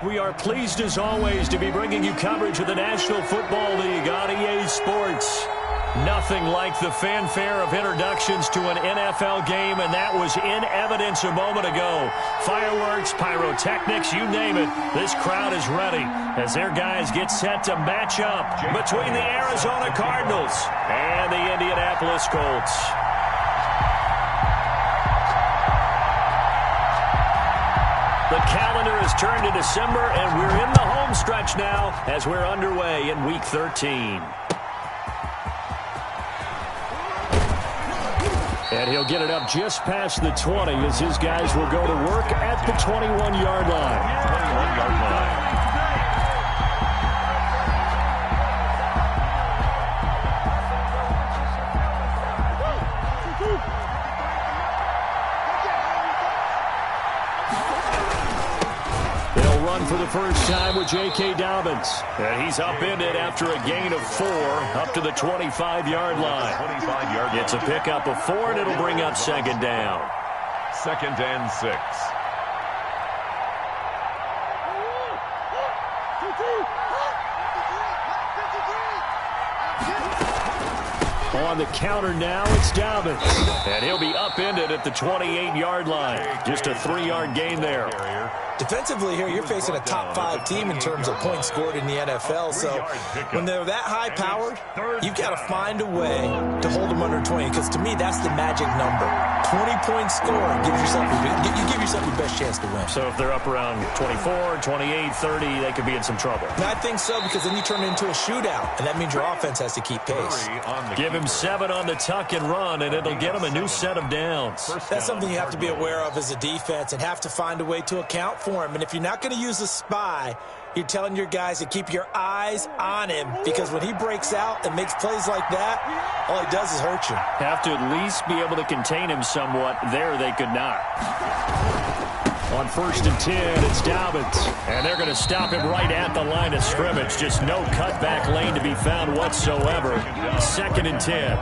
We are pleased as always to be bringing you coverage of the National Football League on EA Sports. Nothing like the fanfare of introductions to an NFL game, and that was in evidence a moment ago. Fireworks, pyrotechnics, you name it. This crowd is ready as their guys get set to match up between the Arizona Cardinals and the Indianapolis Colts. The calendar has turned to December, and we're in the home stretch now as we're underway in Week 13. And he'll get it up just past the 20 as his guys will go to work at the 21-yard line. 21-yard line. For the first time with J.K. Dobbins. And he's upended after a gain of 4 up to the 25-yard line. It's a pickup of 4, and it'll bring up second down. 2nd and 6. On the counter now, it's Dobbins. And he'll be upended at the 28-yard line. Just a 3-yard gain there. Defensively here, you're facing a top-5 team in terms of points scored in the NFL. So when they're that high-powered, you've got to find a way to hold them under 20. Because to me, that's the magic number. 20 points scored gives yourself your best chance to win. So if they're up around 24, 28, 30, they could be in some trouble. And I think so, because then you turn it into a shootout, and that means your offense has to keep pace. Give him 7 on the tuck and run, and it'll get him a new set of downs. That's something you have to be aware of as a defense and have to find a way to account for him. And if you're not going to use a spy, you're telling your guys to keep your eyes on him, because when he breaks out and makes plays like that, all he does is hurt you. Have to at least be able to contain him somewhat. There they could not. On 1st and 10, it's Dobbins. And they're going to stop him right at the line of scrimmage. Just no cutback lane to be found whatsoever. 2nd and 10.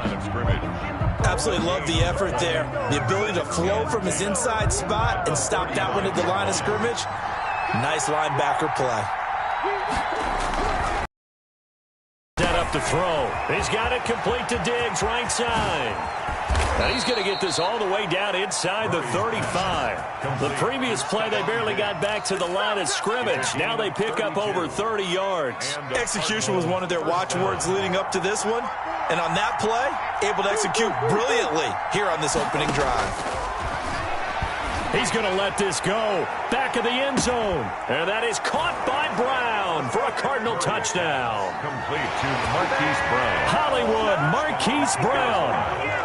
Absolutely love the effort there. The ability to flow from his inside spot and stop that one at the line of scrimmage. Nice linebacker play. Set up to throw. He's got it complete to Diggs, right side. And he's going to get this all the way down inside the 35. The previous play, they barely got back to the line of scrimmage. Now they pick up over 30 yards. Execution was one of their watchwords leading up to this one. And on that play, able to execute brilliantly here on this opening drive. He's going to let this go. Back of the end zone. And that is caught by Brown for a Cardinal touchdown. Complete to Marquise Brown. Hollywood Marquise Brown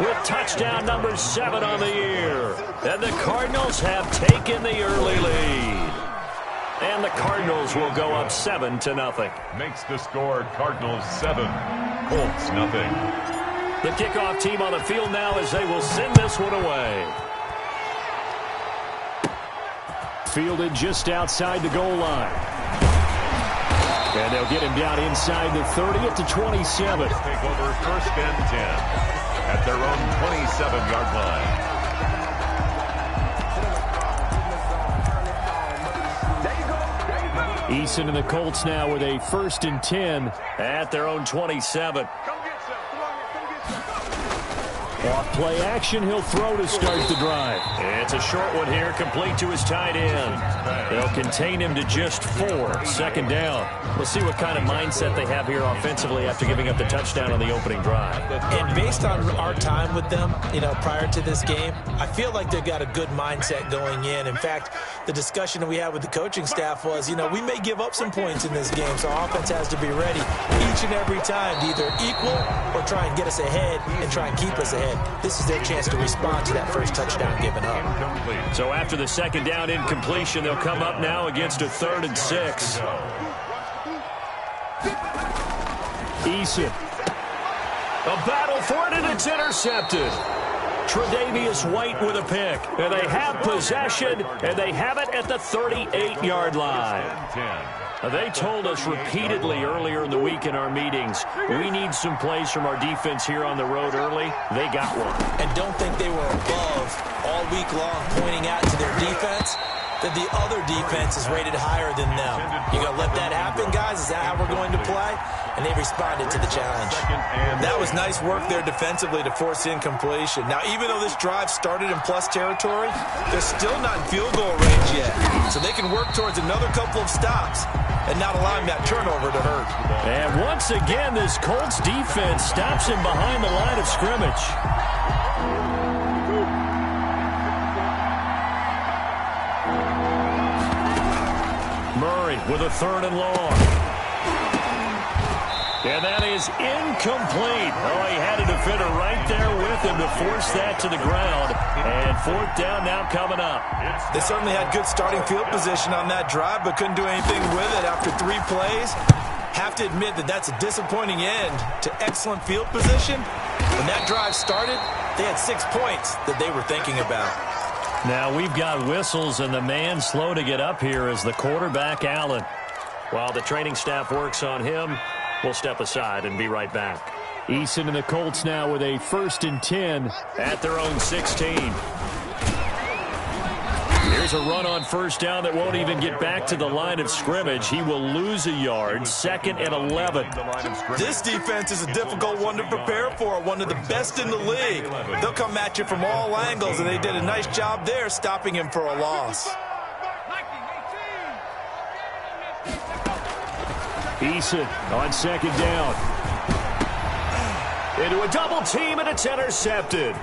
with touchdown number 7 on the year. And the Cardinals have taken the early lead. And the Cardinals will go up 7-0. Makes the score Cardinals 7, Colts nothing. The kickoff team on the field now as they will send this one away. Fielded just outside the goal line. And they'll get him down inside the 30 at the 27. Take over 1st and 10 at their own 27-yard line. Eason and the Colts now with a 1st and 10 at their own 27. Off play action, he'll throw to start the drive. It's a short one here, complete to his tight end. They'll contain him to just 4, 2nd down. We'll see what kind of mindset they have here offensively after giving up the touchdown on the opening drive. And based on our time with them, prior to this game, I feel like they've got a good mindset going in. In fact, the discussion that we had with the coaching staff was, we may give up some points in this game, so our offense has to be ready each and every time to either equal or try and get us ahead and try and keep us ahead. This is their chance to respond to that first touchdown given up. So after the 2nd down incompletion, they'll come up now against a 3rd and 6. Eason. A battle for it, and it's intercepted. Tre'Davious White with a pick. And they have possession, and they have it at the 38-yard line. They told us repeatedly earlier in the week in our meetings, we need some plays from our defense here on the road early. They got one. And don't think they were above all week long pointing out to their defense. that the other defense is rated higher than them. You going to let that happen, guys? Is that how we're going to play? And they responded to the challenge. That was nice work there defensively to force incompletion. Now, even though this drive started in plus territory, they're still not in field goal range yet. So they can work towards another couple of stops and not allowing that turnover to hurt. And once again, this Colts defense stops him behind the line of scrimmage. Murray with a 3rd and long. And that is incomplete. Oh, he had a defender right there with him to force that to the ground. And 4th down now coming up. They certainly had good starting field position on that drive, but couldn't do anything with it after 3 plays. Have to admit that that's a disappointing end to excellent field position. When that drive started, they had 6 points that they were thinking about. Now we've got whistles, and the man slow to get up here is the quarterback, Allen. While the training staff works on him, we'll step aside and be right back. Eason and the Colts now with a 1st and 10 at their own 16. Here's a run on 1st down that won't even get back to the line of scrimmage. He will lose a yard. 2nd and 11. This defense is a difficult one to prepare for, one of the best in the league. They'll come at you from all angles, and they did a nice job there stopping him for a loss. Eason on 2nd down. Into a double team, and it's intercepted.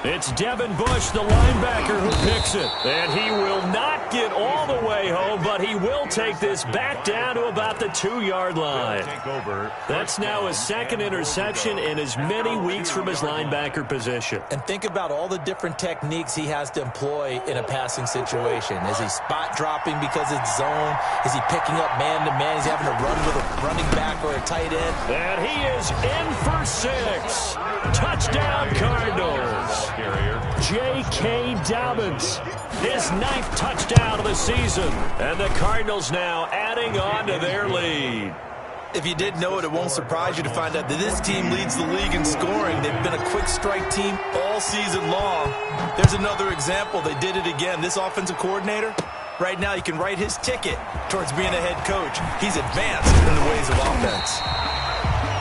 It's Devin Bush, the linebacker, who picks it. And he will not get all the way home, but he will take this back down to about the 2-yard line. That's now his 2nd interception in as many weeks from his linebacker position. And think about all the different techniques he has to employ in a passing situation. Is he spot dropping because it's zone? Is he picking up man-to-man? Is he having to run with a running back or a tight end? And he is in for 6. Touchdown, Cardinals. J.K. Dobbins, his 9th touchdown of the season. And the Cardinals now adding on to their lead. If you didn't know it, it won't surprise you to find out that this team leads the league in scoring. They've been a quick strike team all season long. There's another example. They did it again. This offensive coordinator, right now, he can write his ticket towards being a head coach. He's advanced in the ways of offense.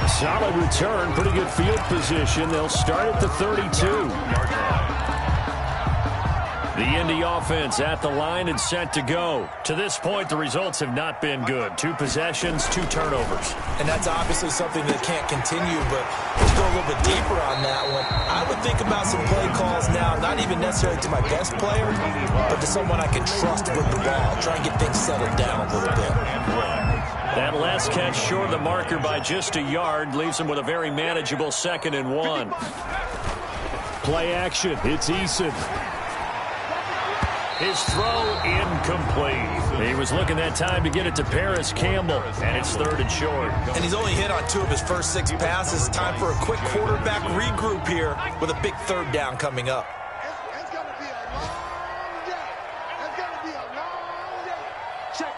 Solid return, pretty good field position. They'll start at the 32. The Indy offense at the line and set to go. To this point, the results have not been good. 2 possessions, 2 turnovers. And that's obviously something that can't continue, but let's go a little bit deeper on that one. I would think about some play calls now, not even necessarily to my best player, but to someone I can trust with the ball. Try and get things settled down a little bit. That last catch short of the marker by just a yard leaves him with a very manageable 2nd and 1. Play action. It's Eason. His throw incomplete. He was looking that time to get it to Paris Campbell, and it's 3rd and short. And he's only hit on 2 of his first 6 passes. Time for a quick quarterback regroup here with a big 3rd down coming up. It's going to be a long day. It's going to be a long day. Check.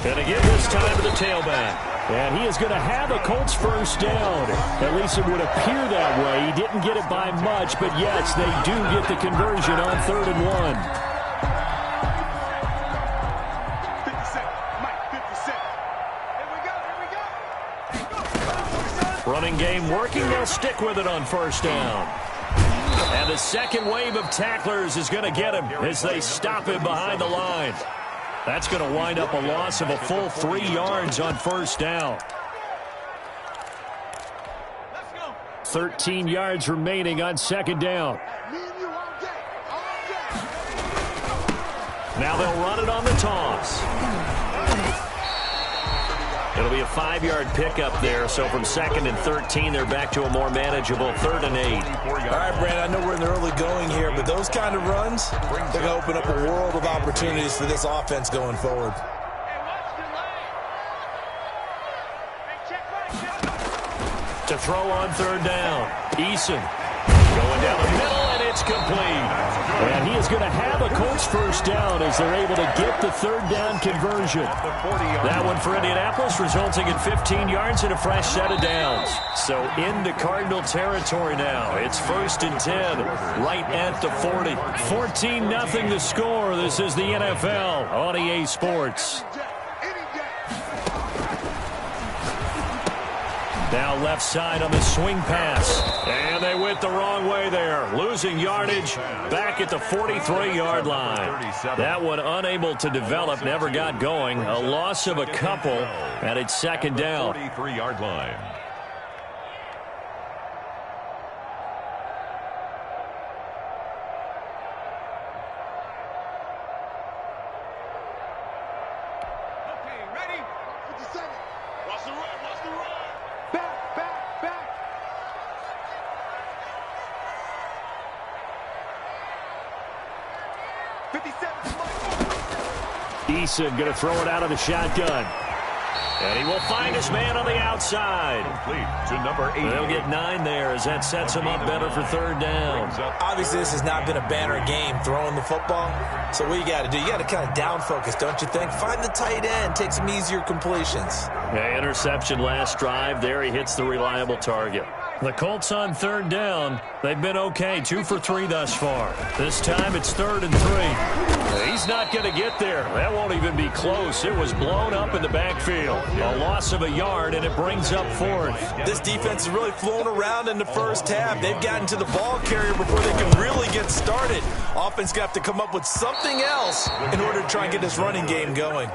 And again this time to the tailback. And he is going to have a Colts 1st down. At least it would appear that way. He didn't get it by much, but yes, they do get the conversion on 3rd and 1. 50 seconds. Mike, 50 seconds. Here we go. Running game working. They'll stick with it on 1st down. And the second wave of tacklers is going to get him as they stop him behind the line. That's going to wind up a loss of a full 3 yards on 1st down. 13 yards remaining on 2nd down. Now they'll run it on the toss. It'll be a 5-yard pickup there, so from 2nd and 13, they're back to a more manageable 3rd and 8. All right, Brad, I know we're in the early going here, but those kind of runs, they're going to open up a world of opportunities for this offense going forward. To throw on 3rd down, Eason going down the middle, and it's It's complete. And he is going to have a Colts first down as they're able to get the third down conversion. That one for Indianapolis, resulting in 15 yards and a fresh set of downs. So into Cardinal territory now. It's 1st and 10, right at the 40. 14-0 the score. This is the NFL on EA Sports. Now left side on the swing pass. And they went the wrong way there. Losing yardage back at the 43-yard line. That one unable to develop, never got going. A loss of a couple, and it's 2nd down. 43-yard line. Eason going to throw it out of the shotgun. And he will find his man on the outside. Complete to number 8. They'll get 9 there as that sets him up better for 3rd down. Obviously, this has not been a banner game throwing the football. So what you got to do, you got to kind of down focus, don't you think? Find the tight end, take some easier completions. Yeah, interception last drive. There he hits the reliable target. The Colts on 3rd down. They've been okay, 2 for 3 thus far. This time it's 3rd and 3. He's not going to get there. That won't even be close. It was blown up in the backfield. A loss of a yard, and it brings up 4th. This defense has really flown around in the first half. They've gotten to the ball carrier before they can really get started. Offense got to come up with something else in order to try and get this running game going.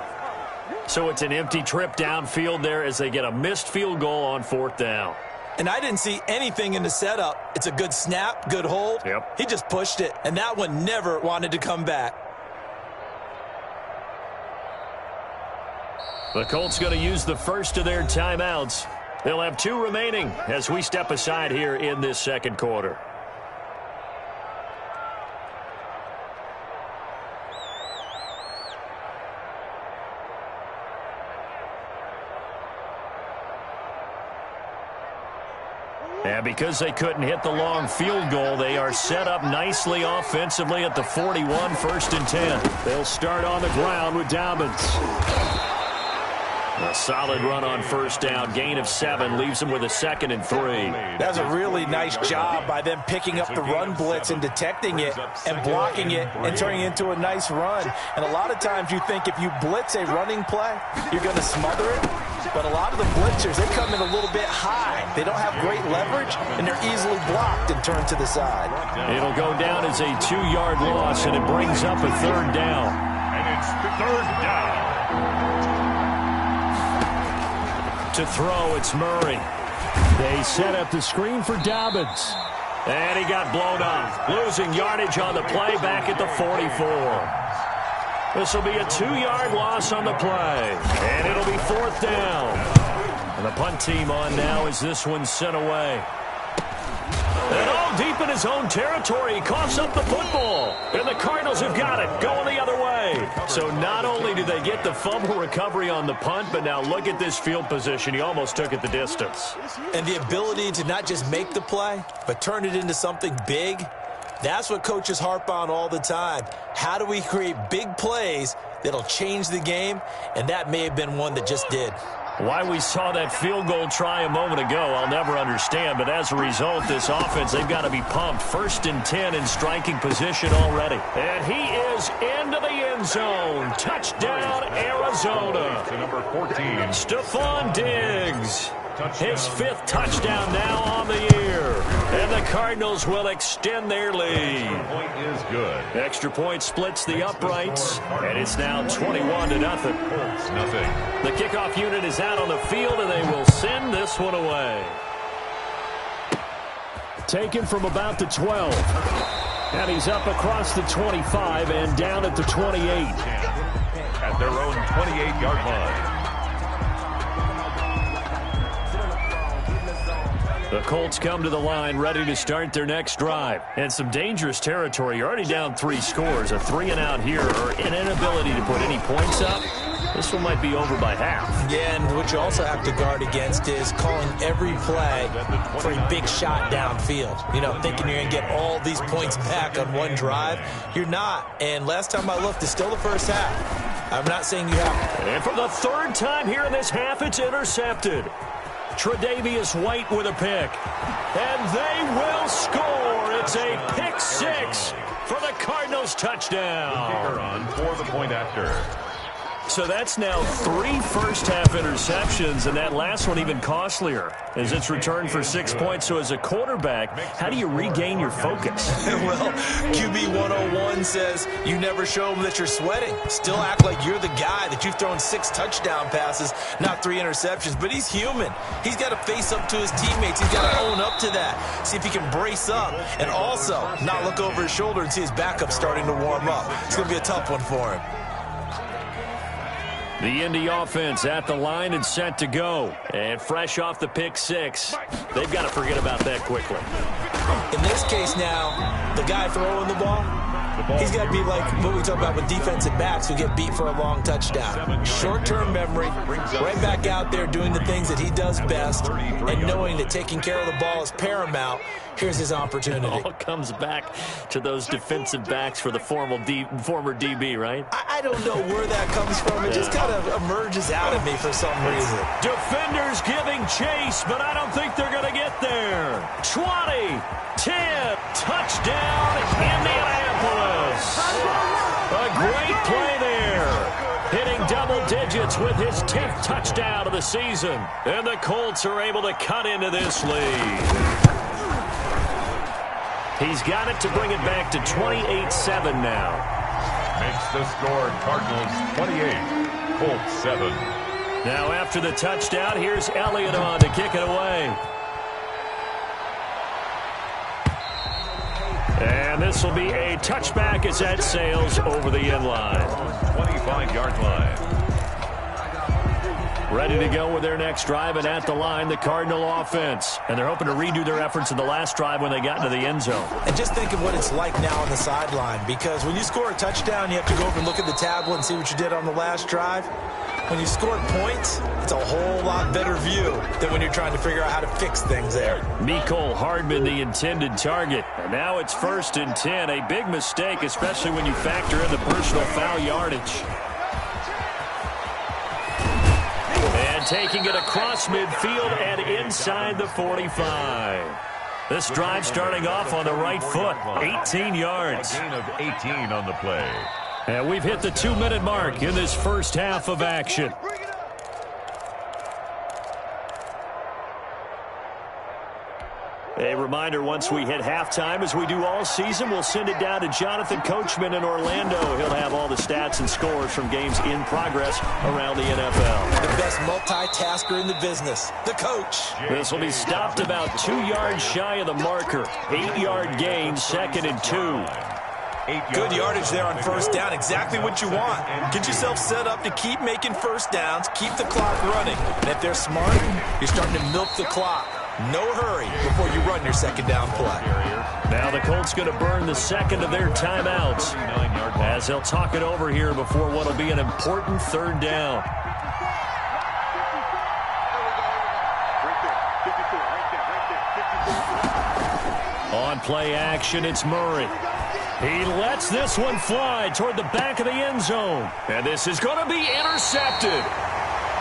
So it's an empty trip downfield there as they get a missed field goal on 4th down. And I didn't see anything in the setup. It's a good snap, good hold. Yep. He just pushed it, and that one never wanted to come back. The Colts going to use the first of their timeouts. They'll have 2 remaining as we step aside here in this 2nd quarter. And because they couldn't hit the long field goal, they are set up nicely offensively at the 41, 1st and 10. They'll start on the ground with Dobbins. A solid run on 1st down. Gain of 7 leaves them with a 2nd and 3. That's a really nice job by them picking up the run blitz and detecting it and blocking it and turning it into a nice run. And a lot of times you think if you blitz a running play, you're going to smother it. But a lot of the blitzers, they come in a little bit high. They don't have great leverage, and they're easily blocked and turned to the side. It'll go down as a 2-yard loss, and it brings up a 3rd down. And it's 3rd down. To throw, it's Murray. They set up the screen for Dobbins. And he got blown up. Losing yardage on the play back at the 44. This will be a 2-yard loss on the play. And it'll be 4th down. And the punt team on now as this one's sent away. And all deep in his own territory, he coughs up the football. And the Cardinals have got it, going the other way. So not only do they get the fumble recovery on the punt, but now look at this field position. He almost took it the distance. And the ability to not just make the play, but turn it into something big, that's what coaches harp on all the time. How do we create big plays that'll change the game? And that may have been one that just did. Why we saw that field goal try a moment ago, I'll never understand. But as a result, this offense, they've got to be pumped. 1st and 10 in striking position already. And he is into the end zone. Touchdown, Arizona. To number 14. Stephon Diggs. His 5th touchdown now on the year. And the Cardinals will extend their lead. Point is good. Extra point splits the uprights. And it's now 21-0. Colts, nothing. The kickoff unit is out on the field, and they will send this one away. Taken from about the 12. And he's up across the 25 and down at the 28. At their own 28-yard line. The Colts come to the line ready to start their next drive. And some dangerous territory. You're already down 3 scores. A 3-and-out here or an inability to put any points up. This one might be over by half. Yeah, and what you also have to guard against is calling every play for a big shot downfield. You know, thinking you're going to get all these points back on one drive. You're not. And last time I looked, it's still the first half. I'm not saying you have. And for the third time here in this half, it's intercepted. Tre'Davious White with a pick. And they will score. It's a pick six for the Cardinals touchdown. Kicker on for the point after. So that's now 3 first-half interceptions, and that last one even costlier as it's returned for 6 points. So as a quarterback, how do you regain your focus? Well, QB 101 says you never show them that you're sweating. Still act like you're the guy, that you've thrown 6 touchdown passes, not 3 interceptions. But he's human. He's got to face up to his teammates. He's got to own up to that. See if he can brace up and also not look over his shoulder and see his backup starting to warm up. It's going to be a tough one for him. The Indy offense at the line and set to go. And fresh off the pick six, they've got to forget about that quickly. In this case now, the guy throwing the ball, he's got to be like what we talk about with defensive backs who get beat for a long touchdown. Short-term memory, right back out there doing the things that he does best, and knowing that taking care of the ball is paramount. Here's his opportunity. It all comes back to those defensive backs for the former DB, right? I don't know where that comes from. It just kind of emerges out of me for some reason. Defenders giving chase, but I don't think they're going to get there. 20, 10, touchdown, Indianapolis. A great play there. Hitting double digits with his 10th touchdown of the season. And the Colts are able to cut into this lead. He's got it to bring it back to 28-7 now. Makes the score Cardinals 28, Colts 7. Now after the touchdown, here's Elliott on to kick it away. And this will be a touchback as that sails over the end line. 25-yard line. Ready to go with their next drive, and at the line, the Cardinal offense. And they're hoping to redo their efforts in the last drive when they got into the end zone. And just think of what it's like now on the sideline, because when you score a touchdown, you have to go over and look at the tablet and see what you did on the last drive. When you scored points, it's a whole lot better view than when you're trying to figure out how to fix things there. Mecole Hardman, the intended target. And now it's 1st and 10. A big mistake, especially when you factor in the personal foul yardage. And taking it across midfield and inside the 45. This drive starting off on the right foot, 18 yards. A gain of 18 on the play. And we've hit the 2-minute mark in this first half of action. A reminder, once we hit halftime, as we do all season, we'll send it down to Jonathan Coachman in Orlando. He'll have all the stats and scores from games in progress around the NFL. The best multitasker in the business, the coach. This will be stopped about 2 yards shy of the marker. 8-yard gain, 2nd and 2. Good yardage there on first down. Exactly what you want. Get yourself set up to keep making first downs, keep the clock running. And if they're smart, you're starting to milk the clock. No hurry before you run your second down play. Now the Colts going to burn the second of their timeouts as they'll talk it over here before what will be an important third down. On play action, it's Murray. He lets this one fly toward the back of the end zone. And this is going to be intercepted.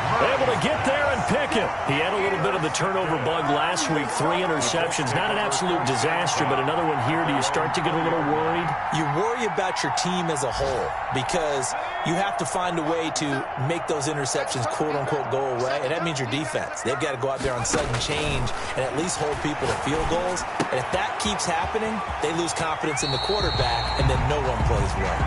Able to get there and pick it. He had a little bit of the turnover bug last week. 3 interceptions. Not an absolute disaster, but another one here. Do you start to get a little worried? You worry about your team as a whole because you have to find a way to make those interceptions, quote-unquote, go away. And that means your defense. They've got to go out there on sudden change and at least hold people to field goals. And if that keeps happening, they lose confidence in the quarterback, and then no one plays well.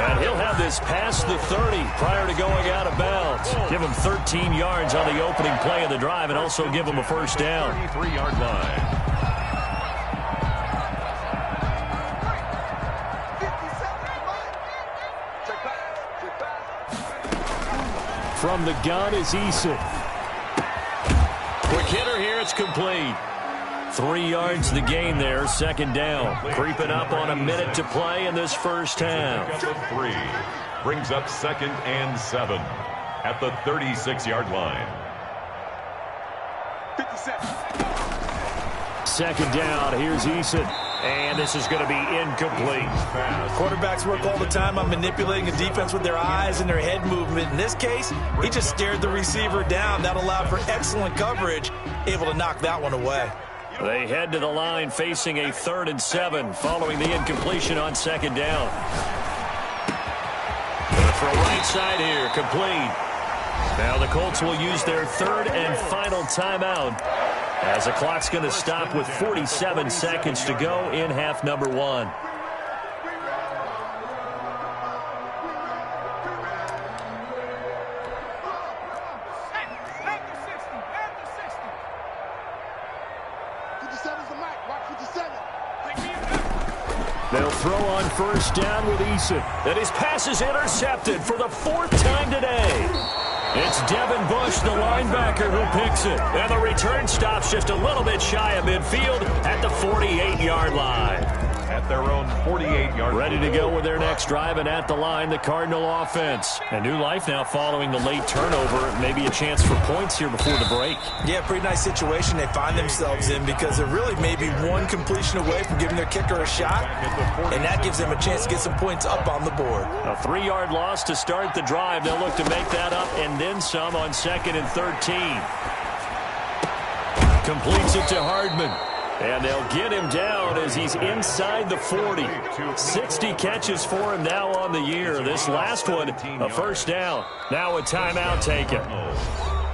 And he'll have this past the 30 prior to going out of bounds. Give him 13 yards on the opening play of the drive and also give him a first down. 33-yard line. From the gun is Eason. Quick hitter here, it's complete. 3 yards the gain there, second down. Creeping up on a minute to play in this first half. Number 3 brings up 2nd and 7. at the 36-yard line. 50 seconds. Second down, here's Eason. And this is going to be incomplete. Quarterbacks work all the time on manipulating a defense with their eyes and their head movement. In this case, he just stared the receiver down. That allowed for excellent coverage, able to knock that one away. They head to the line facing a 3rd and 7 following the incompletion on second down. For a right side here, complete. Now the Colts will use their 3rd and final timeout as the clock's going to stop with 47 seconds to go in half number 1. They'll throw on first down with Eason. And his pass is intercepted for the 4th time today. It's Devin Bush, the linebacker, who picks it. And the return stops just a little bit shy of midfield at the 48-yard line. At their own 48-yard line. Ready to go with their next drive, and at the line, the Cardinal offense. A new life now following the late turnover. Maybe a chance for points here before the break. Yeah, pretty nice situation they find themselves in because they're really maybe one completion away from giving their kicker a shot, and that gives them a chance to get some points up on the board. A 3-yard loss to start the drive. They'll look to make that up and then some on 2nd and 13. Completes it to Hardman. And they'll get him down as he's inside the 40. 60 catches for him now on the year. This last one, a first down. Now a timeout taken.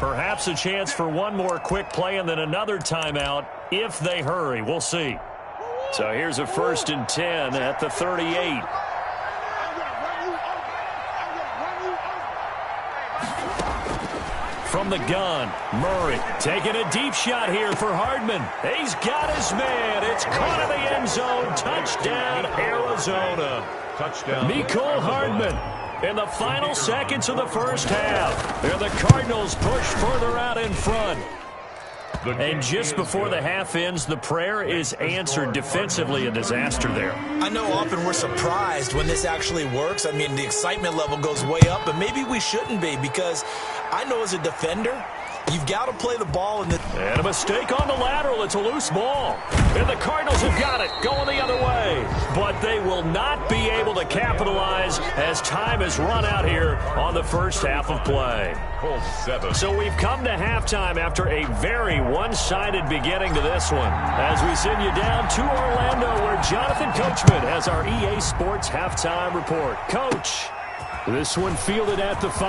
Perhaps a chance for one more quick play and then another timeout if they hurry. We'll see. So here's a 1st and 10 at the 38. From the gun, Murray taking a deep shot here for Hardman. He's got his man. It's caught in the end zone. Touchdown, Arizona. Touchdown. Mecole Hardman in the final seconds of the first half. And the Cardinals push further out in front. And just before the half ends, the prayer is answered. Defensively, a disaster there. I know often we're surprised when this actually works. I mean, the excitement level goes way up, but maybe we shouldn't be because I know as a defender, you've got to play the ball in the... And a mistake on the lateral. It's a loose ball. And the Cardinals have got it going the other way. But they will not be able to capitalize as time has run out here on the first half of play. So we've come to halftime after a very one-sided beginning to this one. As we send you down to Orlando where Jonathan Coachman has our EA Sports halftime report. Coach, this one fielded at the 5.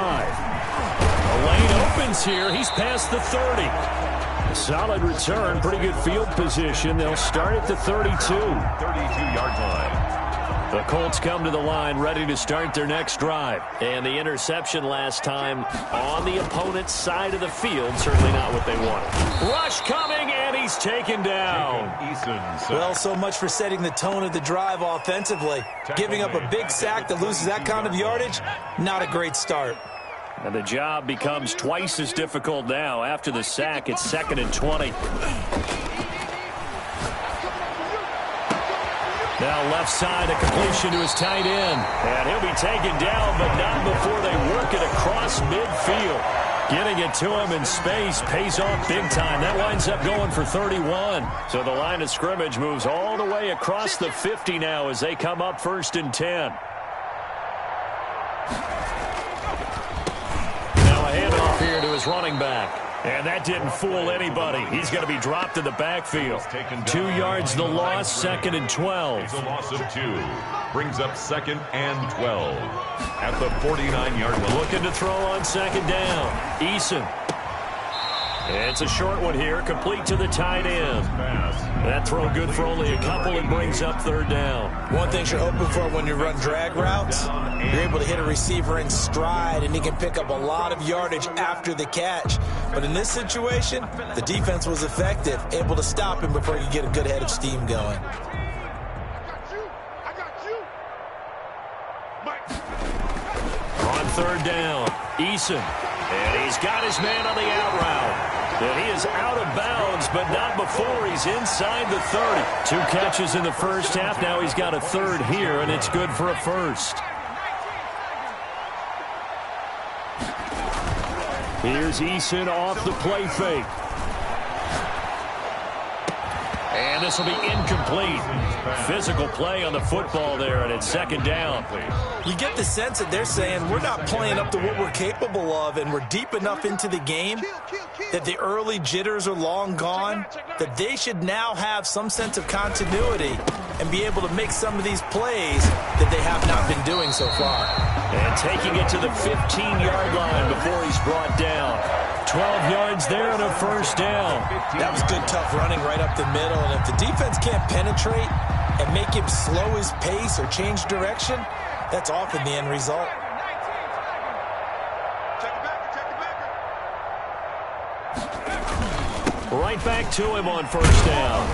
The lane opens here. He's past the 30. A solid return. Pretty good field position. They'll start at the 32. 32-yard line. The Colts come to the line ready to start their next drive. And the interception last time on the opponent's side of the field. Certainly not what they wanted. Rush coming, and he's taken down. Well, so much for setting the tone of the drive offensively. Giving up a big sack that loses that kind of yardage, not a great start. And the job becomes twice as difficult now. After the sack, it's 2nd and 20. Now left side, a completion to his tight end. And he'll be taken down, but not before they work it across midfield. Getting it to him in space pays off big time. That winds up going for 31. So the line of scrimmage moves all the way across the 50 now as they come up 1st and 10. Handoff here to his running back. And that didn't fool anybody. He's going to be dropped in the backfield. 2 yards the loss, 2nd and 12. It's a loss of 2. Brings up 2nd and 12. At the 49-yard line. Looking to throw on 2nd down. Eason. It's a short one here, complete to the tight end. That throw good for only a couple. It brings up 3rd down. One thing you're hoping for when you run drag routes, you're able to hit a receiver in stride, and he can pick up a lot of yardage after the catch. But in this situation, the defense was effective, able to stop him before he could get a good head of steam going. On 3rd down, Eason. And he's got his man on the out route. And he is out of bounds, but not before he's inside the 30. 2 catches in the first half. Now he's got a 3rd here, and it's good for a 1st. Here's Eason off the play fake. And this will be incomplete. Physical play on the football there, and it's second down. You get the sense that they're saying we're not playing up to what we're capable of, and we're deep enough into the game that the early jitters are long gone, that they should now have some sense of continuity and be able to make some of these plays that they have not been doing so far. And taking it to the 15-yard line before he's brought down. 12 yards there and a first down. That was good, tough running right up the middle. And if the defense can't penetrate and make him slow his pace or change direction, that's often the end result. Right back to him on first down.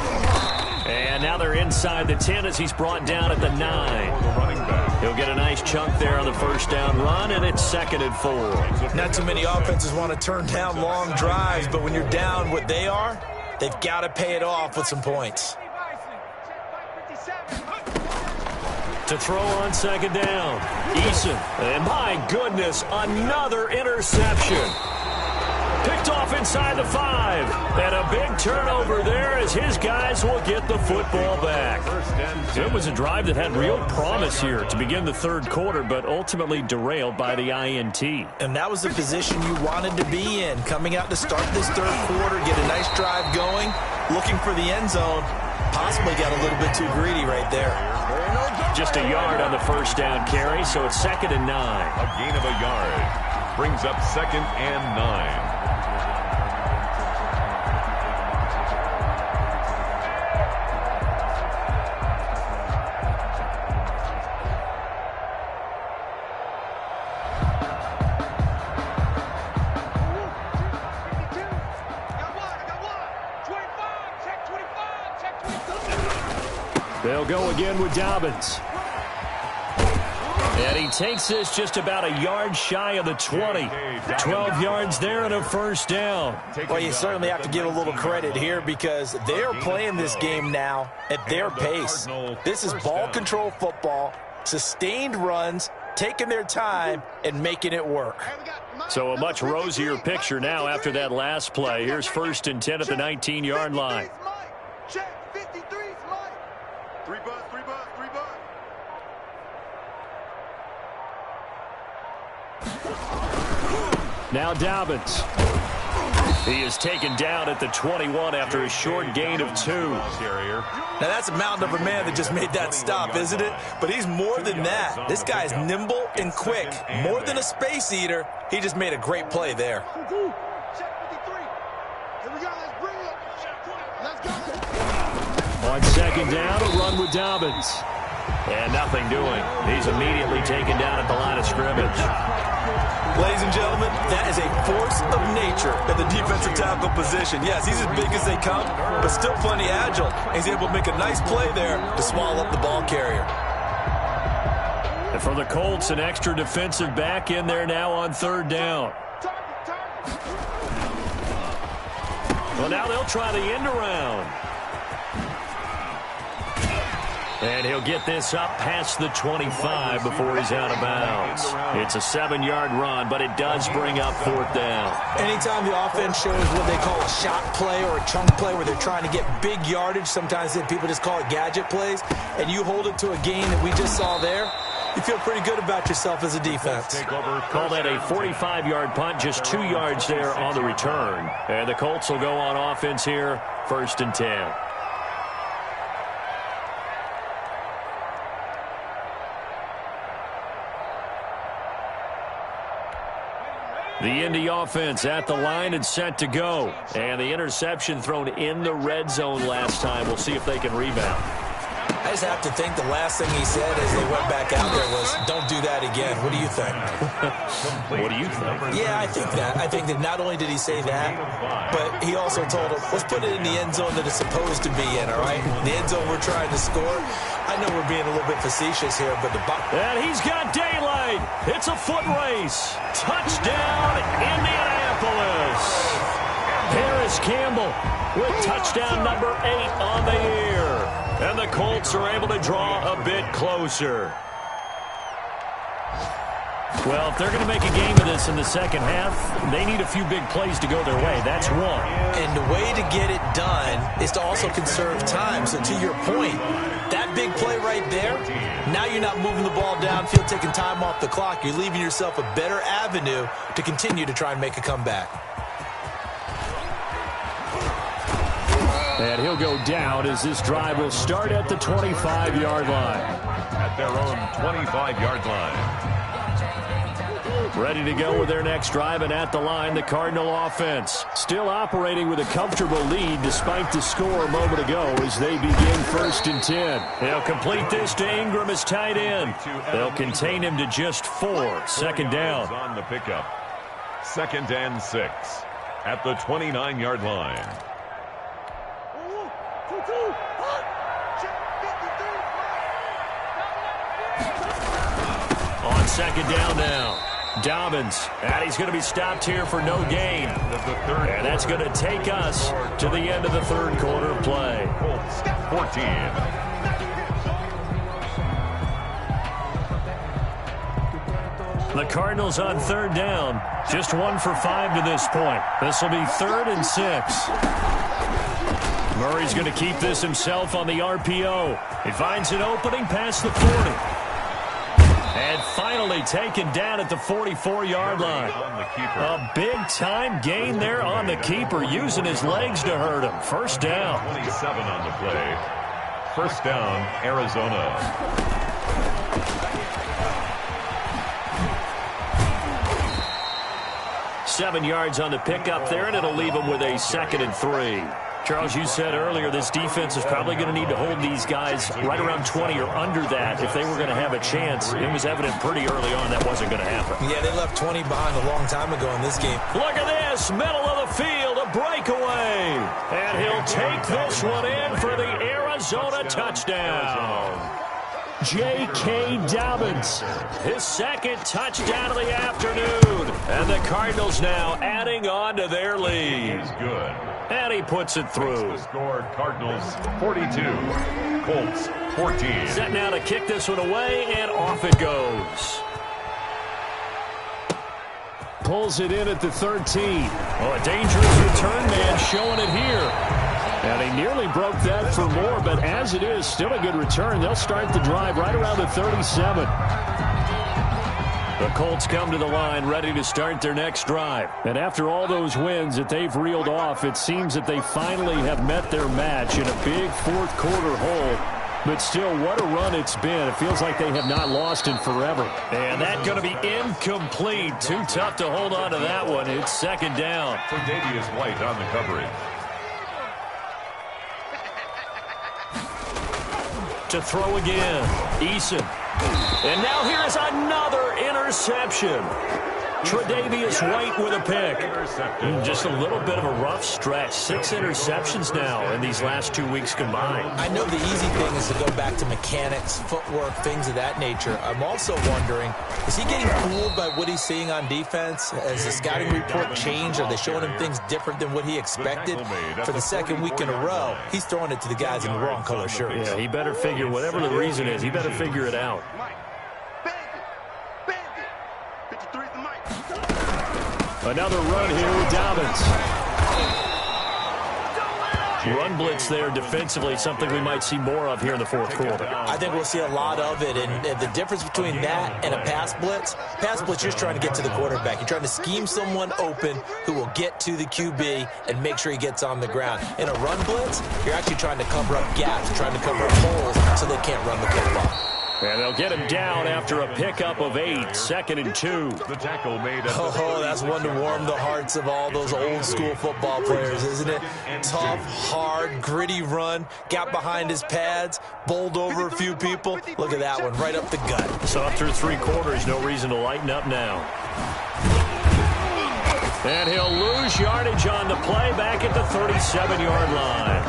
And now they're inside the 10 as he's brought down at the 9. He'll get a nice chunk there on the first down run, and it's 2nd and 4. Not too many offenses want to turn down long drives, but when you're down what they are, they've got to pay it off with some points. To throw on 2nd down, Eason. And my goodness, another interception. Picked off inside the 5. And a big turnover there as his guys will get the football back. It was a drive that had real promise here to begin the third quarter, but ultimately derailed by the INT. And that was the position you wanted to be in. Coming out to start this third quarter, get a nice drive going, looking for the end zone. Possibly got a little bit too greedy right there. Just a yard on the first down carry, so it's 2nd and 9. A gain of a yard brings up 2nd and 9. They'll go again with Dobbins. And he takes this just about a yard shy of the 20. 12 yards there and a first down. Well, you certainly have to give a little credit here because they're playing this game now at their pace. This is ball control football, sustained runs, taking their time and making it work. So a much rosier picture now after that last play. Here's 1st and 10 at the 19-yard line. Now Dobbins. He is taken down at the 21 after a short gain of 2. Now that's a mountain of a man that just made that stop, isn't it? But he's more than that. This guy's nimble and quick. More than a space eater, he just made a great play there. On 2nd down, a run with Dobbins. And nothing doing. He's immediately taken down at the line of scrimmage. Ladies and gentlemen, that is a force of nature at the defensive tackle position. Yes, he's as big as they come, but still plenty agile. He's able to make a nice play there to swallow up the ball carrier. And for the Colts, an extra defensive back in there now on 3rd down. Well, now they'll try the end around. And he'll get this up past the 25 before he's out of bounds. It's a 7-yard run, but it does bring up 4th down. Anytime the offense shows what they call a shot play or a chunk play where they're trying to get big yardage, sometimes people just call it gadget plays, and you hold it to a gain that we just saw there, you feel pretty good about yourself as a defense. Call that a 45-yard punt, just 2 yards there on the return. And the Colts will go on offense here, 1st and 10. The Indy offense at the line and set to go. And the interception thrown in the red zone last time. We'll see if they can rebound. I just have to think the last thing he said as they went back out there was, don't do that again. What do you think? What do you think? Yeah, I think that. I think that not only did he say that, but he also told him, let's put it in the end zone that it's supposed to be in, all right? The end zone we're trying to score. I know we're being a little bit facetious here, but and he's got daylight. It's a foot race. Touchdown, Indianapolis. Harris Campbell with touchdown number 8 on the year. And the Colts are able to draw a bit closer. Well, if they're going to make a game of this in the second half, they need a few big plays to go their way. That's one. And the way to get it done is to also conserve time. So to your point, that big play right there, now you're not moving the ball downfield, taking time off the clock. You're leaving yourself a better avenue to continue to try and make a comeback. And he'll go down as this drive will start at the 25-yard line. At their own 25-yard line. Ready to go with their next drive, and at the line, the Cardinal offense. Still operating with a comfortable lead despite the score a moment ago as they begin 1st and 10. They'll complete this to Ingram as tight end. They'll contain him to just 4. 2nd down. On the pickup. 2nd and 6 at the 29-yard line. On 2nd down now. Dobbins, and he's going to be stopped here for no gain. And that's going to take us to the end of the 3rd quarter play. 14. The Cardinals on 3rd down. Just 1 for 5 to this point. This will be 3rd and 6. Murray's going to keep this himself on the RPO. He finds an opening past the 40. And finally taken down at the 44-yard line. A big-time gain there on the keeper, using his legs to hurt him. 1st down. 27 on the play. 1st down, Arizona. Seven yards on the pickup there, and it'll leave him with a 2nd and 3. Charles, you said earlier this defense is probably going to need to hold these guys right around 20 or under that if they were going to have a chance. It was evident pretty early on that wasn't going to happen. Yeah, they left 20 behind a long time ago in this game. Look at this, middle of the field, a breakaway. And he'll take this one in for the Arizona touchdown. J.K. Dobbins, his 2nd touchdown of the afternoon. And the Cardinals now adding on to their lead. He's good. And he puts it through. The score, Cardinals 42, Colts 14. Set now to kick this one away, and off it goes. Pulls it in at the 13. Oh, a dangerous return man showing it here. And he nearly broke that for more, but as it is, still a good return. They'll start the drive right around the 37. The Colts come to the line ready to start their next drive. And after all those wins that they've reeled off, it seems that they finally have met their match in a big 4th quarter hole. But still, what a run it's been. It feels like they have not lost in forever. And that's going to be incomplete. Too tough to hold on to that one. It's 2nd down. For Davius White on the coverage. To throw again. Eason. And now here's another interception. Tre'Davious White with a pick. Just a little bit of a rough stretch. 6 interceptions now in these last 2 weeks combined. I know the easy thing is to go back to mechanics, footwork, things of that nature. I'm also wondering, is he getting fooled by what he's seeing on defense? Has the scouting report changed? Are they showing him things different than what he expected? For the 2nd week in a row, he's throwing it to the guys in the wrong color shirts. Yeah, he better figure, whatever the reason is, he better figure it out. Another run here with Dobbins. Run blitz there defensively, something we might see more of here in the 4th quarter. I think we'll see a lot of it, and the difference between that and a pass blitz, you're just trying to get to the quarterback. You're trying to scheme someone open who will get to the QB and make sure he gets on the ground. In a run blitz, you're actually trying to cover up gaps, trying to cover up holes so they can't run the football. And they'll get him down after a pickup of 8, 2nd and 2. The tackle made. Oh, that's one to warm the hearts of all those old school football players, isn't it? Tough, hard, gritty run, got behind his pads, bowled over a few people. Look at that one, right up the gut. So after 3 quarters, no reason to lighten up now. And he'll lose yardage on the play back at the 37-yard line.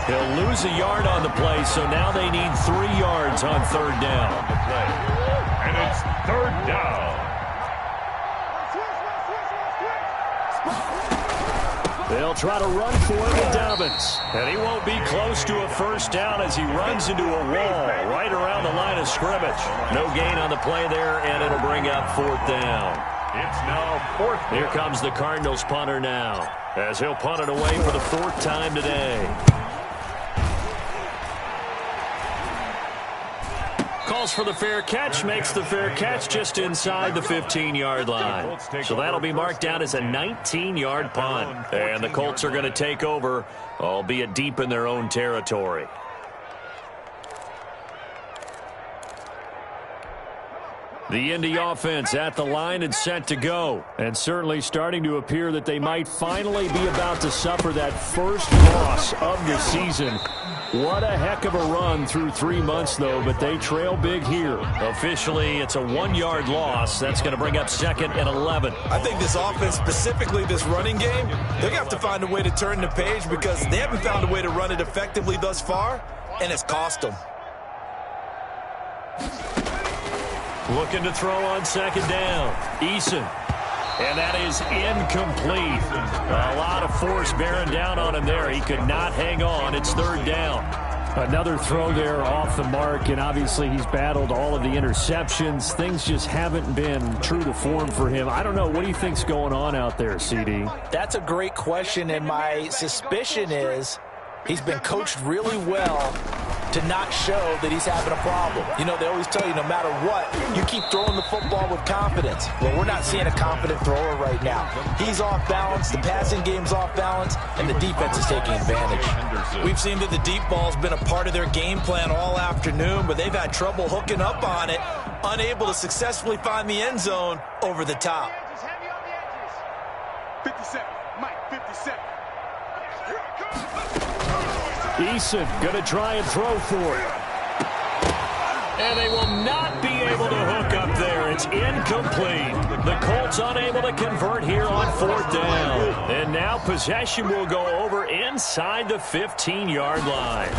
He'll lose a yard on the play, so now they need 3 yards on 3rd down. And it's 3rd down. They'll try to run for it with Dobbins. And he won't be close to a first down as he runs into a wall right around the line of scrimmage. No gain on the play there, and it'll bring up fourth down. It's now fourth. Here comes the Cardinals punter now, as he'll punt it away for the fourth time today. Calls for the fair catch, makes the fair catch just inside the 15-yard line. So that'll be marked down as a 19-yard punt. And the Colts are going to take over, albeit deep in their own territory. The Indy offense at the line and set to go. And certainly starting to appear that they might finally be about to suffer that first loss of the season. What a heck of a run through 3 months, though, but they trail big here. Officially, it's a 1-yard loss. That's going to bring up second and 11. I think this offense, specifically this running game, they're going to have to find a way to turn the page because they haven't found a way to run it effectively thus far, and it's cost them. Looking to throw on second down. Eason. And that is incomplete. A lot of force bearing down on him there. He could not hang on. It's third down. Another throw there off the mark, and obviously he's battled all of the interceptions. Things just haven't been true to form for him. I don't know. What do you think's going on out there, CD? That's a great question, and my suspicion is he's been coached really well to not show that he's having a problem. You know, they always tell you no matter what, you keep throwing the football with confidence. Well, we're not seeing a confident thrower right now. He's off balance, the passing game's off balance, and the defense is taking advantage. We've seen that the deep ball's been a part of their game plan all afternoon, but they've had trouble hooking up on it, unable to successfully find the end zone over the top. 57, Mike, 57. Eason going to try and throw for it. And they will not be able to hook up there. It's incomplete. The Colts unable to convert here on fourth down. And now possession will go over inside the 15-yard line.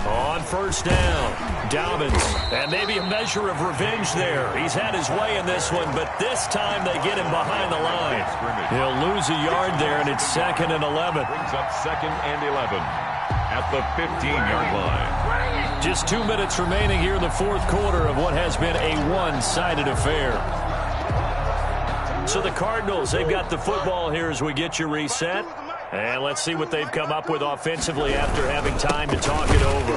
On first down, Dobbins. And maybe a measure of revenge there. He's had his way in this one, but this time they get him behind the line. He'll lose a yard there, and it's second and 11. Brings up second and 11 at the 15-yard line. Just 2 minutes remaining here in the fourth quarter of what has been a one-sided affair. So the Cardinals, they've got the football here as we get you reset. And let's see what they've come up with offensively after having time to talk it over.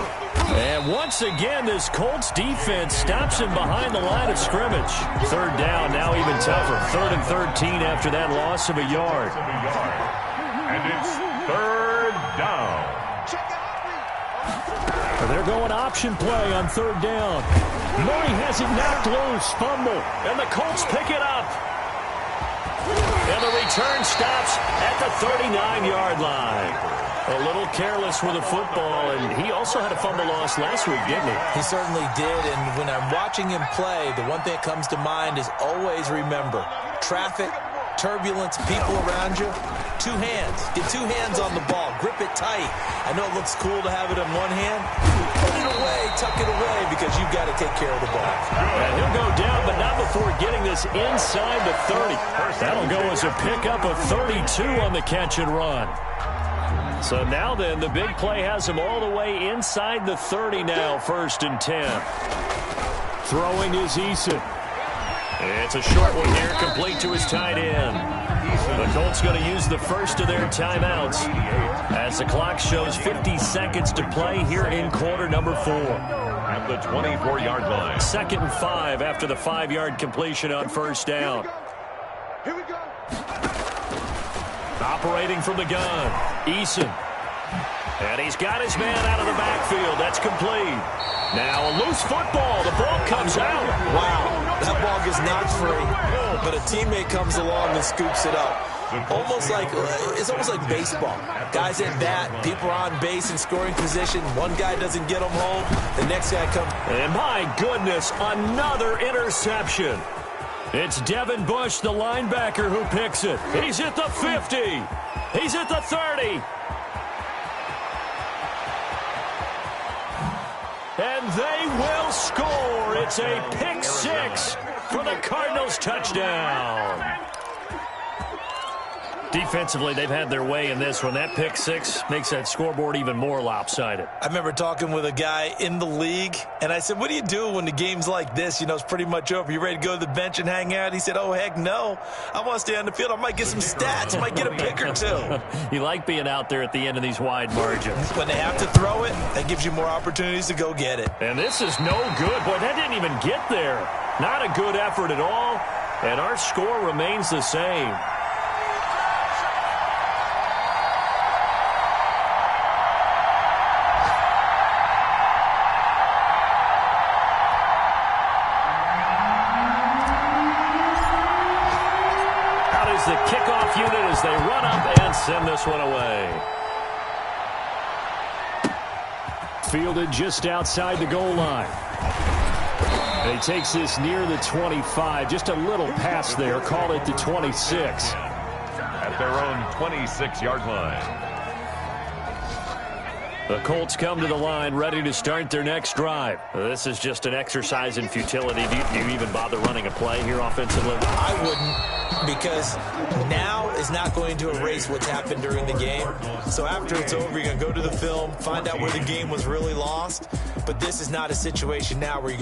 And once again, this Colts defense stops him behind the line of scrimmage. Third down, now even tougher. 3rd and 13 after that loss of a yard. And it's third down. They're going option play on third down. Murray has it knocked loose, fumble, and the Colts pick it up. And the return stops at the 39-yard line. A little careless with the football, and he also had a fumble loss last week, didn't he? He certainly did, and when I'm watching him play, the one thing that comes to mind is always remember, traffic, turbulence, people around you, two hands. Get two hands on the ball. Grip it tight. I know it looks cool to have it in one hand. Put it away, tuck it away, because you've got to take care of the ball. And he'll go down, but not before getting this inside the 30. That'll go as a pickup of 32 on the catch and run. So now then, the big play has him all the way inside the 30 now, 1st and 10. Throwing is Eason. It's a short one here, complete to his tight end. The Colts going to use the first of their timeouts as the clock shows 50 seconds to play here in quarter number 4. At the 24-yard line. 2nd and 5 after the 5-yard completion on first down. Here we go. Operating from the gun, Eason. And he's got his man out of the backfield. That's complete. Now a loose football. The ball comes out. Wow, that ball gets knocked free, but a teammate comes along and scoops it up. It's almost like baseball. Guys at bat, people are on base in scoring position. One guy doesn't get them home. The next guy comes. And my goodness, another interception. It's Devin Bush, the linebacker, who picks it. He's at the 50. He's at the 30. And they will score. It's a pick six for the Cardinals touchdown. Defensively, they've had their way in this one. That pick six makes that scoreboard even more lopsided. I remember talking with a guy in the league, and I said, what do you do when the game's like this? You know, it's pretty much over. You ready to go to the bench and hang out? He said, oh, heck no. I want to stay on the field. I might get some stats. I might get a pick or two. You like being out there at the end of these wide margins. When they have to throw it, that gives you more opportunities to go get it. And this is no good. Boy, that didn't even get there. Not a good effort at all. And our score remains the same. The kickoff unit as they run up and send this one away. Fielded just outside the goal line. And he takes this near the 25. Just a little pass there. Call it the 26. At their own 26-yard line. The Colts come to the line ready to start their next drive. This is just an exercise in futility. Do you even bother running a play here offensively? I wouldn't, because now is not going to erase what's happened during the game. So after it's over, you're going to go to the film, find out where the game was really lost. But this is not a situation now where you're